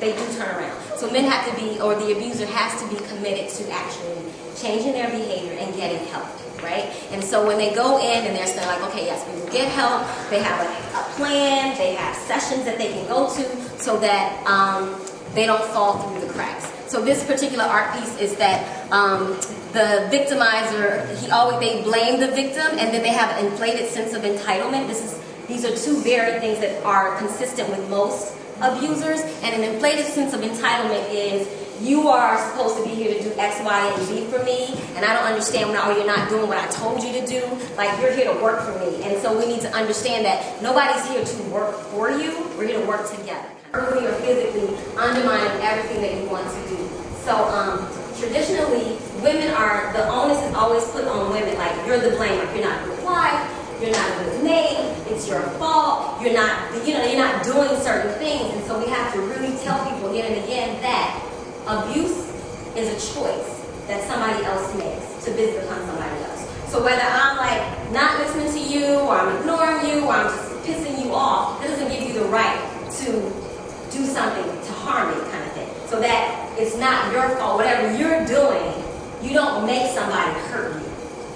they do turn around. So men have to be, or the abuser has to be committed to actually changing their behavior and getting help, right? And so when they go in and they're saying like, okay, yes, we will get help, they have a plan, they have sessions that they can go to so that they don't fall through the cracks. So this particular art piece is that the victimizer, they blame the victim, and then they have an inflated sense of entitlement. These are two very things that are consistent with most abusers, and an inflated sense of entitlement is, you are supposed to be here to do X, Y, and Z for me, and I don't understand when you're not doing what I told you to do. Like, you're here to work for me. And so we need to understand that nobody's here to work for you. We're here to work together. Verbally or physically undermining everything that you want to do. So traditionally, the onus is always put on women. Like, you're the blame. Like, you're not a good wife. You're not a good maid. It's your fault. You're not doing certain things. And so we have to really tell people again and again that abuse is a choice that somebody else makes to become somebody else. So whether I'm like not listening to you, or I'm ignoring you, or I'm just pissing you off, that doesn't give you the right to do something to harm me, kind of thing. So that it's not your fault. Whatever you're doing, you don't make somebody hurt you.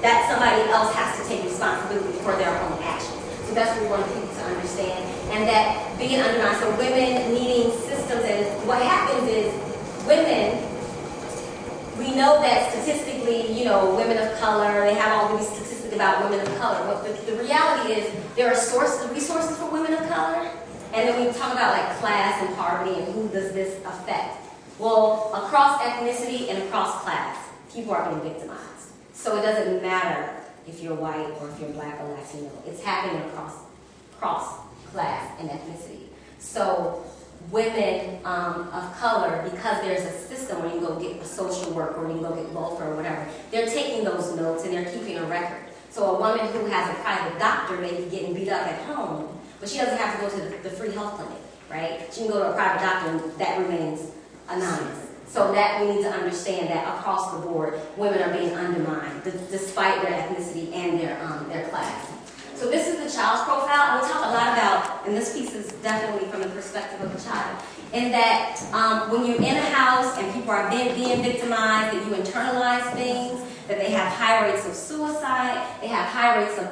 That somebody else has to take responsibility for their own actions. So that's what we want people to understand. And that being undermined, so women needing systems, and what happens is women, we know that statistically, women of color, they have all these statistics about women of color. But the reality is there are resources for women of color. And then we talk about like class and poverty and who does this affect. Well, across ethnicity and across class, people are being victimized. So it doesn't matter if you're white or if you're black or Latino. It's happening across class and ethnicity. So women of color, because there's a system where you go get a social worker or you go get welfare or whatever, they're taking those notes and they're keeping a record. So a woman who has a private doctor may be getting beat up at home, but she doesn't have to go to the free health clinic, right? She can go to a private doctor and that remains anonymous. So that we need to understand that across the board, women are being undermined despite their ethnicity and their class. So this is the child's profile, and we talk a lot about, and this piece is definitely from the perspective of a child, in that when you're in a house and people are being victimized, that you internalize things, that they have high rates of suicide, they have high rates of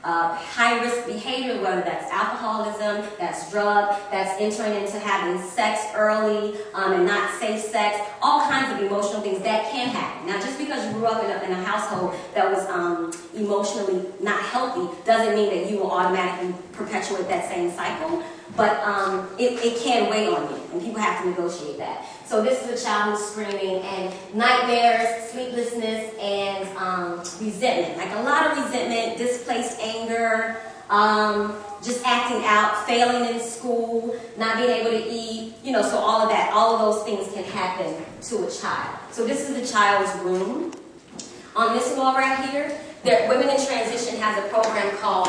high-risk behavior, whether that's alcoholism, that's drug, that's entering into having sex early and not safe sex, all kinds of emotional things that can happen. Now, just because you grew up in a household that was emotionally not healthy doesn't mean that you will automatically perpetuate that same cycle, but it can weigh on you, and people have to negotiate that. So this is a child who's screaming, and nightmares, sleeplessness, and resentment. Like a lot of resentment, displaced anger, just acting out, failing in school, not being able to eat, so all of that, all of those things can happen to a child. So this is the child's room. On this wall right here, Women in Transition has a program called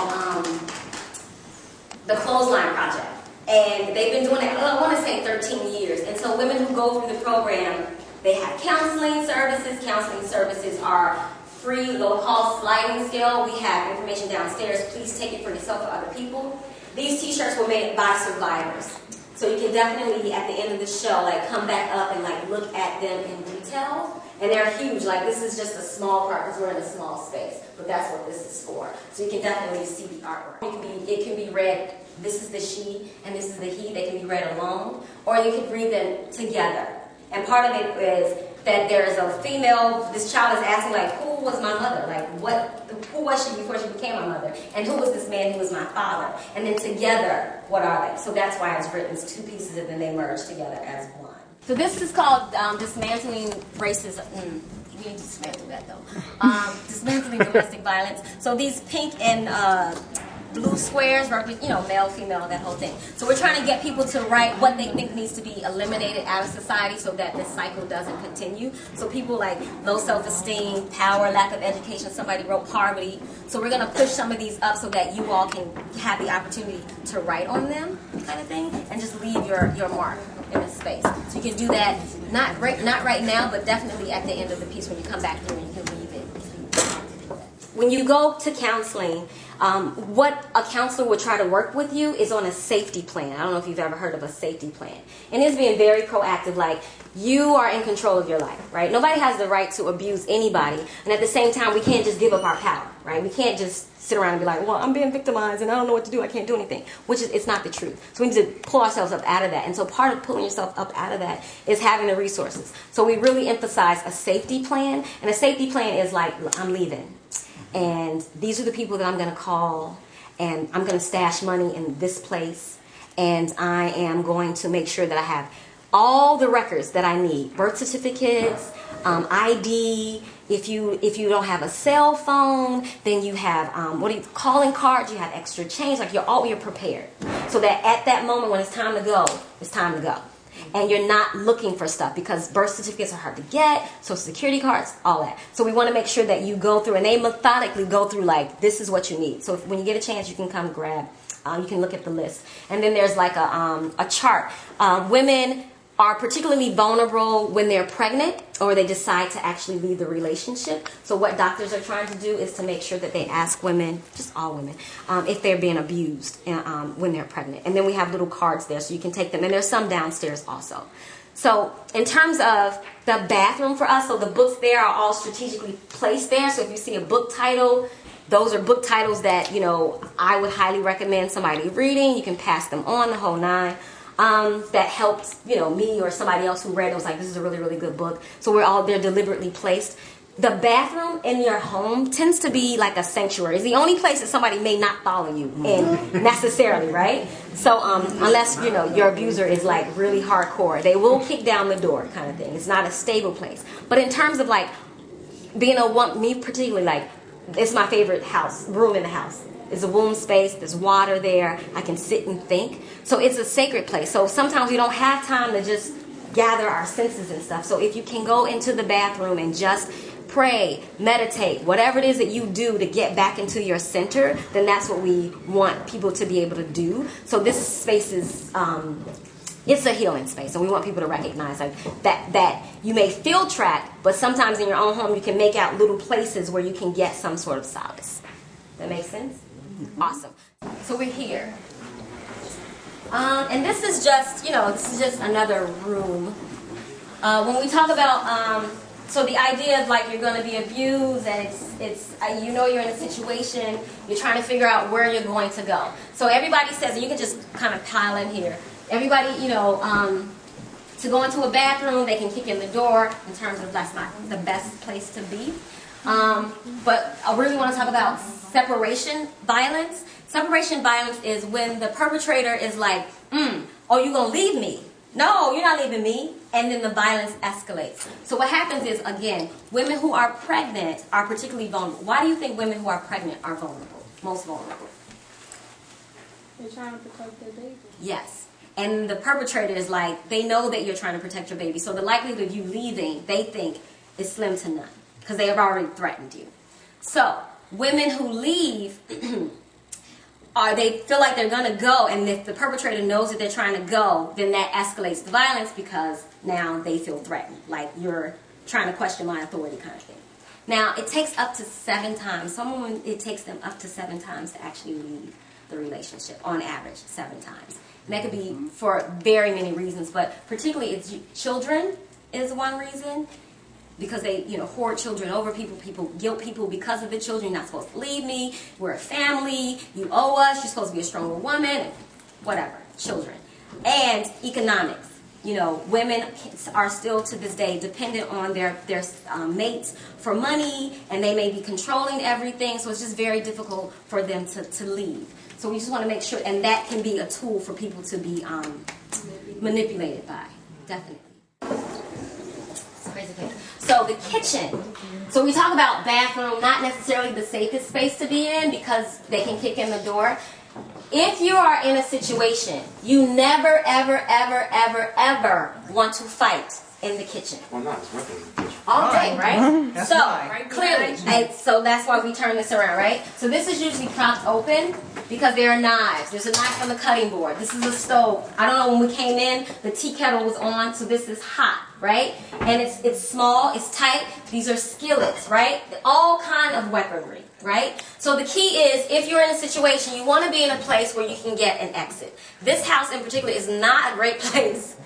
the Clothesline Project. And they've been doing it, I want to say 13 years. And so women who go through the program, they have counseling services. Counseling services are free, low-cost sliding scale. We have information downstairs. Please take it for yourself or other people. These t-shirts were made by survivors. So you can definitely, at the end of the show, come back up and look at them in detail. And they're huge. This is just a small part because we're in a small space. But that's what this is for. So you can definitely see the artwork. It can be read. This is the she and this is the he. They can be read alone, or you can read them together. And part of it is that there's a female, this child is asking, who was my mother? Who was she before she became my mother? And who was this man who was my father? And then together, what are they? So that's why it's written as two pieces and then they merge together as one. So this is called Dismantling Racism. We need to dismantle that though. Dismantling Domestic Violence. So these pink and blue squares represent, male, female, that whole thing. So we're trying to get people to write what they think needs to be eliminated out of society so that this cycle doesn't continue. So people like low self-esteem, power, lack of education, somebody wrote poverty. So we're going to push some of these up so that you all can have the opportunity to write on them, kind of thing, and just leave your mark in the space. So you can do that, not right now, but definitely at the end of the piece when you come back through and you can leave it. When you go to counseling, what a counselor would try to work with you is on a safety plan. I don't know if you've ever heard of a safety plan. And it's being very proactive, like you are in control of your life, right? Nobody has the right to abuse anybody. And at the same time, we can't just give up our power, right? We can't just sit around and be like, well, I'm being victimized and I don't know what to do. I can't do anything, which is, it's not the truth. So we need to pull ourselves up out of that. And so part of pulling yourself up out of that is having the resources. So we really emphasize a safety plan. And a safety plan is like, I'm leaving. And these are the people that I'm going to call. And I'm going to stash money in this place. And I am going to make sure that I have all the records that I need. Birth certificates, ID. If you don't have a cell phone, then you have calling cards. You have extra change. Like you're prepared, so that at that moment when it's time to go, it's time to go, and you're not looking for stuff because birth certificates are hard to get, social security cards, all that. So we want to make sure that you go through, and they methodically go through like this is what you need. So when you get a chance, you can come grab. You can look at the list, and then there's like a chart. Women are particularly vulnerable when they're pregnant or they decide to actually leave the relationship. So what doctors are trying to do is to make sure that they ask women, just all women, if they're being abused when they're pregnant. And then we have little cards there so you can take them. And there's some downstairs also. So in terms of the bathroom for us, so the books there are all strategically placed there. So if you see a book title, those are book titles that, you know, I would highly recommend somebody reading. You can pass them on, the whole nine. That helped, you know, me or somebody else who read it was like, this is a really, really good book. So they're deliberately placed. The bathroom in your home tends to be like a sanctuary. It's the only place that somebody may not follow you in necessarily, right? So unless, you know, your abuser is like really hardcore, they will kick down the door kind of thing. It's not a stable place. But in terms of like being a woman, me particularly, like, it's my favorite room in the house. It's a womb space. There's water there. I can sit and think. So it's a sacred place. So sometimes we don't have time to just gather our senses and stuff. So if you can go into the bathroom and just pray, meditate, whatever it is that you do to get back into your center, then that's what we want people to be able to do. So this space is, it's a healing space. And we want people to recognize like that you may feel trapped, but sometimes in your own home you can make out little places where you can get some sort of solace. That makes sense? Awesome. So we're here. And this is just, you know, this is just another room. When we talk about, so the idea of like you're going to be abused and it's you know you're in a situation, you're trying to figure out where you're going to go. So everybody says, and you can just kind of pile in here. Everybody, you know, to go into a bathroom, they can kick in the door in terms of that's not the best place to be. But I really want to talk about separation violence. Separation violence is when the perpetrator is like, oh, you're going to leave me. No, you're not leaving me. And then the violence escalates. So what happens is, again, women who are pregnant are particularly vulnerable. Why do you think women who are pregnant are vulnerable? Most vulnerable? They're trying to protect their baby. Yes. And the perpetrator is like, they know that you're trying to protect your baby. So the likelihood of you leaving, they think, is slim to none. Because they have already threatened you. So women who leave, they feel like they're going to go, and if the perpetrator knows that they're trying to go, then that escalates the violence because now they feel threatened, like you're trying to question my authority kind of thing. Now, it takes up to 7 times. Some women, it takes them up to 7 times to actually leave the relationship, on average, 7 times. And that could be for very many reasons, but particularly it's children is one reason. Because they, you know, hoard children over people guilt people because of the children. You're not supposed to leave me. We're a family. You owe us. You're supposed to be a stronger woman. Whatever. Children. And economics. You know, women are still to this day dependent on their mates for money, and they may be controlling everything. So it's just very difficult for them to leave. So we just want to make sure, and that can be a tool for people to be manipulated by. Definitely. Crazy place. So the kitchen. So we talk about bathroom, not necessarily the safest space to be in because they can kick in the door. If you are in a situation, you never, ever, ever, ever, ever want to fight in the kitchen. Well, not it's working in the kitchen. All day, right? That's so, right. clearly, and so that's why we turn this around, right? So this is usually propped open because there are knives. There's a knife on the cutting board. This is a stove. I don't know, when we came in, the tea kettle was on, so this is hot, right? And it's small, it's tight. These are skillets, right? All kind of weaponry, right? So the key is, if you're in a situation, you want to be in a place where you can get an exit. This house in particular is not a great place